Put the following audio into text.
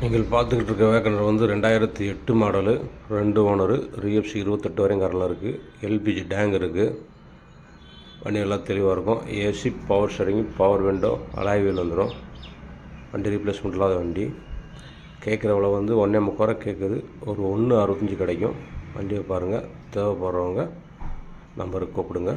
நீங்கள் பார்த்துக்கிட்டு இருக்க வேகனர் வந்து 2008 மாடலு, 2 ஓனரு, RFC 28 வரையும் கரலாம் இருக்குது. எல்பிஜி டேங்க் இருக்குது. வண்டி நல்லா தெளிவாக இருக்கும். AC, power steering, power window, alloy wheel வந்துடும். வண்டி ரீப்ளேஸ்மெண்ட் இல்லாத வண்டி. கேட்குற விலை வந்து 1.25 கேட்குது. ஒரு 1.65 கிடைக்கும். வண்டியை பாருங்கள். தேவைப்படுறவங்க நம்பருக்கு கூப்பிடுங்க.